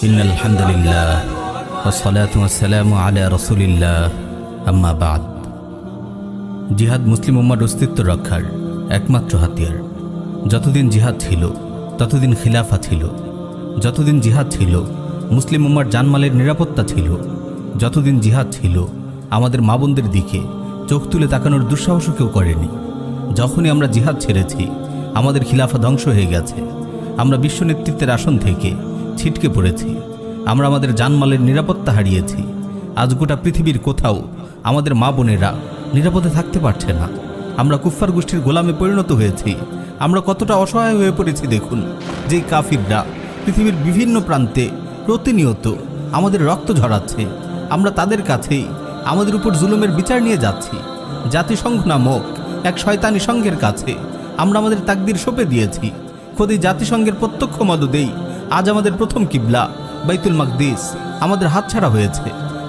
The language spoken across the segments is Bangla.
ইন্নাল হামদুলিল্লাহ ওয়াসসালাতু ওয়াসসালামু আলা রাসূলিল্লাহ আম্মা বাদ। জিহাদ মুসলিম উম্মার অস্তিত্ব রক্ষার একমাত্র হাতিয়ার। যতদিন জিহাদ ছিল ততদিন খিলাফা ছিল। যতদিন জিহাদ ছিল মুসলিম উম্মার জানমালের নিরাপত্তা ছিল। যতদিন জিহাদ ছিল আমাদের মা বোনদের দিকে চোখ তুলে তাকানোর দুঃসাহসও কেউ করেনি। যখনই আমরা জিহাদ ছেড়েছি আমাদের খিলাফা ধ্বংস হয়ে গেছে। আমরা বিশ্ব নেতৃত্বের আসন থেকে ছিটকে পড়েছি। আমরা আমাদের জানমালের নিরাপত্তা হারিয়েছি। আজ গোটা পৃথিবীর কোথাও আমাদের মা বোনেরা নিরাপদে থাকতে পারছে না। আমরা কুফফার গোষ্ঠীর গোলামে পরিণত হয়েছি। আমরা কতটা অসহায় হয়ে পড়েছি দেখুন। যেই কাফিররা পৃথিবীর বিভিন্ন প্রান্তে প্রতিনিয়ত আমাদের রক্ত ঝরাচ্ছে, আমরা তাদের কাছেই আমাদের উপর জুলুমের বিচার নিয়ে যাচ্ছি। জাতিসংঘ নামক এক শয়তানি সংঘের কাছে আমরা আমাদের তাকদির সঁপে দিয়েছি। খোদ এই জাতিসংঘের প্রত্যক্ষ মদদেই আজ আমাদের প্রথম কিবলা বাইতুল মাকদিস আমাদের হাতছাড়া হয়েছে।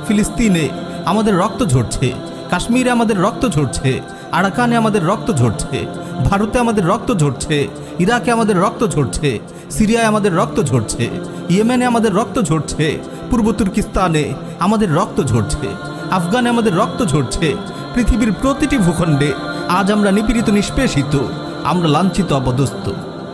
ফিলিস্তিনে আমাদের রক্ত ঝরছে, কাশ্মীরে আমাদের রক্ত ঝরছে, আরাকানে আমাদের রক্ত ঝরছে, ভারতে আমাদের রক্ত ঝরছে, ইরাকে আমাদের রক্ত ঝরছে, সিরিয়ায় আমাদের রক্ত ঝরছে, ইয়েমেনে আমাদের রক্ত ঝরছে, পূর্ব তুর্কিস্তানে আমাদের রক্ত ঝরছে, আফগানে আমাদের রক্ত ঝরছে। পৃথিবীর প্রতিটি ভূখণ্ডে আজ আমরা নিপীড়িত, নিষ্পেষিত, আমরা লাঞ্ছিত, অপদস্থ।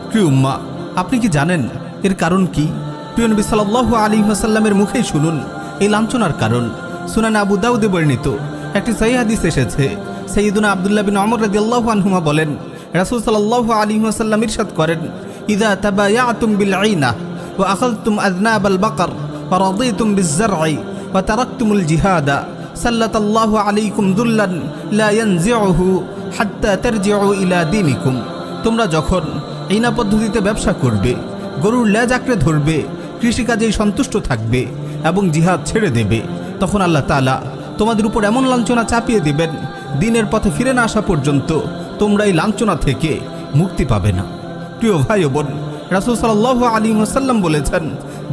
প্রিয় উম্মাহ, আপনি কি জানেন এর কারণ কি? প্রিয় নবী সাল্লাল্লাহু আলাইহি ওয়াসাল্লামের মুখেই শুনুন এই লাঞ্ছনার কারণ। সুনানে আবু দাউদে বর্ণিত একটি সহিহ হাদিস এসেছে। সাইয়্যিদুনা আব্দুল্লাহ বিন ওমর রাদিয়াল্লাহু আনহুমা বলেন, রাসূল সাল্লাল্লাহু আলাইহি ওয়াসাল্লাম ইরশাদ করেন, ইযা তাবায়াতুম বিল আইনা ওয়া আখাযতুম আযনাবাল বাকর ওয়া রাদিতুম বিজ-জার'i ওয়া তারাকতুমুল জিহাদা সাল্লাতাল্লাহু আলাইকুম দুল্লান লা ইয়ানজিউহু হাত্তা তারজিউ ইলা দীনিকুম। তোমরা যখন আইনা পদ্ধতিতে ব্যবসা করবে, গরুর লেজ আঁকড়ে ধরবে, কৃষিকাজেই সন্তুষ্ট থাকবে এবং জিহাদ ছেড়ে দেবে, তখন আল্লাহ তাআলা তোমাদের উপর এমন লাঞ্ছনা চাপিয়ে দিবেন, দিনের পথে ফিরে না আসা পর্যন্ত তোমরা এই লাঞ্ছনা থেকে মুক্তি পাবে না। প্রিয় ভাই ও বোন, রাসূল সাল্লাল্লাহু আলাইহি ওয়াসাল্লাম বলেছেন,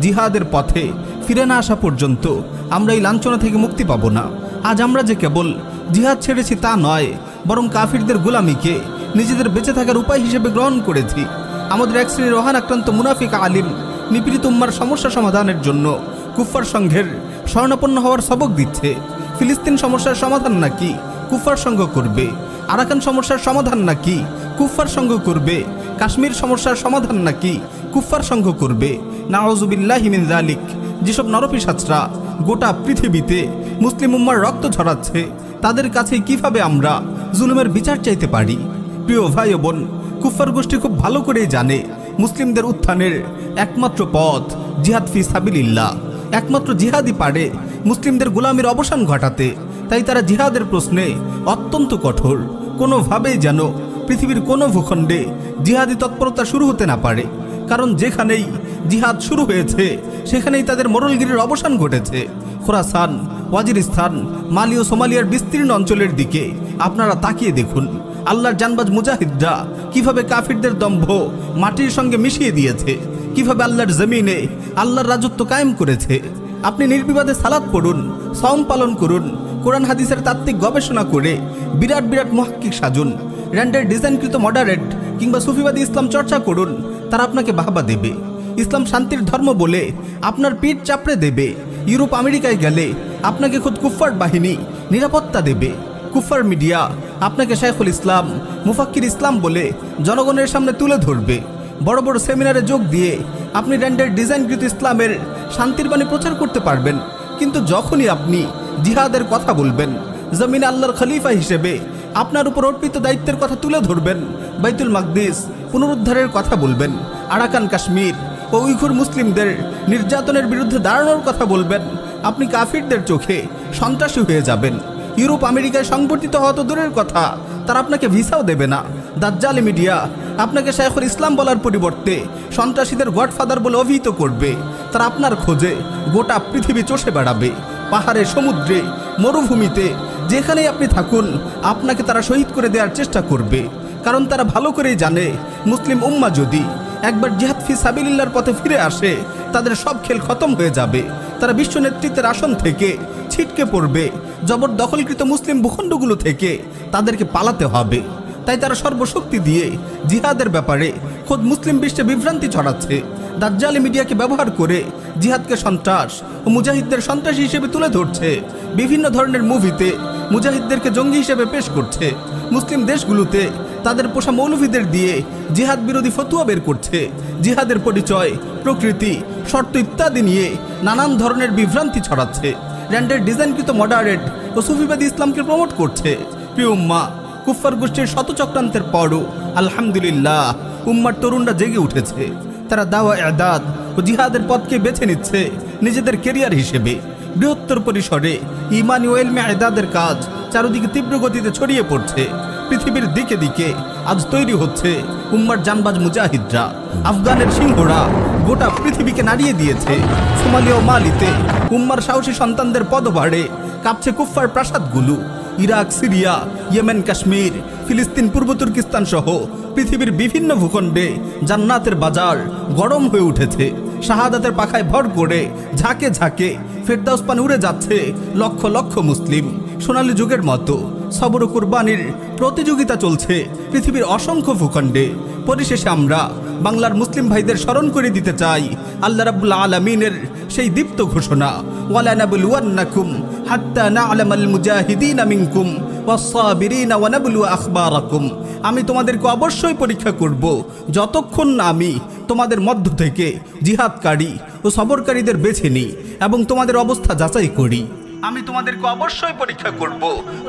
জিহাদের পথে ফিরে না আসা পর্যন্ত আমরা এই লাঞ্ছনা থেকে মুক্তি পাবো না। আজ আমরা যে কেবল জিহাদ ছেড়েছি তা নয়, বরং কাফিরদের গোলামিকে নিজেদের বেঁচে থাকার উপায় হিসেবে গ্রহণ করেছি। আমাদের এক শ্রেণীর রহান আক্রান্ত মুনাফিক আলিম নিপীড়িত উম্মার সমস্যা সমাধানের জন্য কুফফার সংঘের শরণাপন্ন হওয়ার সবক দিচ্ছে। ফিলিস্তিন সমস্যার সমাধান নাকি কুফফার সংঘ করবে, আরাকান সমস্যার সমাধান নাকি কুফফার সংঘ করবে, কাশ্মীর সমস্যার সমাধান নাকি কুফফার সংঘ করবে। নাউযুবিল্লাহি মিন যালিক। যেসব নরপিশাচরা গোটা পৃথিবীতে মুসলিম উম্মার রক্ত ঝরাচ্ছে, তাদের কাছে কিভাবে আমরা জুলুমের বিচার চাইতে পারি? প্রিয় ভাই ও বোন, কুফফার গোষ্ঠী খুব ভালো করেই জানে মুসলিমদের উত্থানের একমাত্র পথ জিহাদ ফি সাবিলিল্লাহ। একমাত্র জিহাদই পারে মুসলিমদের গোলামির অবসান ঘটাতে। তাই তারা জিহাদের প্রশ্নে অত্যন্ত কঠোর। কোনোভাবেই যেন পৃথিবীর কোনো ভূখণ্ডে জিহাদি তৎপরতা শুরু হতে না পারে। কারণ যেখানেই জিহাদ শুরু হয়েছে সেখানেই তাদের মোড়লগিরির অবসান ঘটেছে। খোরাসান, ওয়াজিরিস্তান, মালি ও সোমালিয়ার বিস্তীর্ণ অঞ্চলের দিকে আপনারা তাকিয়ে দেখুন। আল্লাহর জানবাজ মুজাহিদরা কিভাবে কাফিরদের দম্ভ মাটির সঙ্গে মিশিয়ে দিয়েছে, কিভাবে আল্লাহর জমিনে আল্লাহর রাজত্ব কায়েম করেছে। আপনি নির্বিবাদে সালাত পড়ুন, সাওম পালন করুন, কোরআন হাদিসের তাত্ত্বিক গবেষণা করে বিরাট বিরাট মুহাক্কিক সাজুন, র্যান্ডের ডিজাইনকৃত মডারেট কিংবা সুফিবাদী ইসলাম চর্চা করুন, তারা আপনাকে বাহবা দেবে। ইসলাম শান্তির ধর্ম বলে আপনার পিঠ চাপড়ে দেবে। ইউরোপ আমেরিকায় গেলে আপনাকে খুদ কুফফার বাহিনী নিরাপত্তা দেবে। কুফফার মিডিয়া আপনাকে শাইখুল ইসলাম, মুফাক্কির ইসলাম বলে জনগণের সামনে তুলে ধরবে। বড় বড় সেমিনারে যোগ দিয়ে আপনি র্যান্ডের ডিজাইনকৃত ইসলামের শান্তির বাণী প্রচার করতে পারবেন। কিন্তু যখনই আপনি জিহাদের কথা বলবেন, জমিনে আল্লাহর খলিফা হিসেবে আপনার উপর অর্পিত দায়িত্বের কথা তুলে ধরবেন, বাইতুল মাকদিস পুনরুদ্ধারের কথা বলবেন, আরাকান, কাশ্মীর ও উইঘুর মুসলিমদের নির্যাতনের বিরুদ্ধে দাঁড়ানোর কথা বলবেন, আপনি কাফিরদের চোখে সন্ত্রাসী হয়ে যাবেন। ইউরোপ আমেরিকায় সংবর্ধিত হওয়া তো দূরের কথা, তারা আপনাকে ভিসাও দেবে না। দাজ্জালি মিডিয়া আপনাকে শাইখুল ইসলাম বলার পরিবর্তে সন্ত্রাসীদের গডফাদার বলে অভিহিত করবে। তারা আপনার খোঁজে গোটা পৃথিবী চষে বেড়াবে। পাহাড়ে, সমুদ্রে, মরুভূমিতে যেখানেই আপনি থাকুন আপনাকে তারা শহীদ করে দেওয়ার চেষ্টা করবে। কারণ তারা ভালো করেই জানে মুসলিম উম্মা যদি একবার জিহাদ ফি সাবিলিল্লাহর পথে ফিরে আসে তাদের সব খেল খতম হয়ে যাবে। তারা বিশ্ব নেতৃত্বের আসন থেকে ছিটকে পড়বে। জবরদখলকৃত মুসলিম ভূখণ্ডগুলো থেকে তাদেরকে পালাতে হবে। তাই তারা সর্বশক্তি দিয়ে জিহাদের ব্যাপারে খোদ মুসলিম বিশ্বে বিভ্রান্তি ছড়াচ্ছে। দাজ্জালি মিডিয়াকে ব্যবহার করে জিহাদকে সন্ত্রাস ও মুজাহিদদের সন্ত্রাসী হিসেবে তুলে ধরছে। বিভিন্ন ধরনের মুভিতে মুজাহিদদেরকে জঙ্গি হিসেবে পেশ করছে। মুসলিম দেশগুলোতে তাদের পোষা মৌলভীদের দিয়ে জিহাদ বিরোধী ফতুয়া বের করছে। জিহাদের পরিচয়, প্রকৃতি, শর্ত ইত্যাদি নিয়ে নানান ধরনের বিভ্রান্তি ছড়াচ্ছে। র্যান্ডের ডিজাইনকৃত মডারেট ও সুফিবাদী ইসলামকে প্রমোট করছে। প্রিয় উম্মাহ, কুফফার গোষ্ঠীর শত চক্রান্তের পরও আলহামদুলিল্লাহ উম্মার তরুণরা জেগে উঠেছে। তারা দাওয়া ইদাদ ও জিহাদের পথকে বেছে নিচ্ছে নিজেদের কেরিয়ার হিসেবে। বৃহত্তর পরিসরে ইমানি ও ইলমে ইদাদের কাজ চারদিকে তীব্র গতিতে ছড়িয়ে পড়ছে। পৃথিবীর দিকে দিকে আজ তৈরি হচ্ছে উম্মার জানবাজ মুজাহিদরা। আফগানের সিংহরা গোটা পৃথিবীকে নাড়িয়ে দিয়েছে। সোমালিয়া ও মালিতে উম্মার সাহসী সন্তানদের পদভারে কাঁপছে কুফফার প্রাসাদগুলো। ইরাক, সিরিয়া, ইয়েমেন, কাশ্মীর, ফিলিস্তিন, পূর্ব তুর্কিস্তান সহ পৃথিবীর বিভিন্ন ভূখণ্ডে জান্নাতের বাজার গরম হয়ে উঠেছে। শাহাদাতের পাখায় ভর করে ঝাঁকে ঝাঁকে ফেরদাউস পানে উড়ে যাচ্ছে লক্ষ লক্ষ মুসলিম। সোনালী যুগের মতো সবর ও কুরবানির প্রতিযোগিতা চলছে পৃথিবীর অসংখ্য ভূখণ্ডে। পরিশেষে আমরা বাংলার মুসলিম ভাইদের স্মরণ করে দিতে চাই আল্লাহ রাব্বুল আলামিনের সেই দীপ্ত ঘোষণা, ওয়ালা নাবলুওয়ান্নাকুম হাত্তা না'লামাল মুজাহিদিনা মিনকুম ওয়াস-সাবিরিনা ওয়া নাবলুয়া আখবারাকুম। আমি তোমাদেরকে অবশ্যই পরীক্ষা করব যতক্ষণ না আমি তোমাদের মধ্য থেকে জিহাদকারী ও সবরকারীদের বেছে নিই এবং তোমাদের অবস্থা যাচাই করি। আমি তোমাদেরকে অবশ্যই পরীক্ষা করব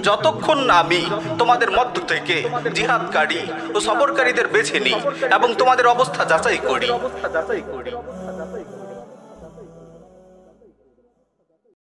যতক্ষণ না আমি তোমাদের মধ্য থেকে জিহাদকারী ও সবরকারীদের বেছে নিই এবং তোমাদের অবস্থা যাচাই করি।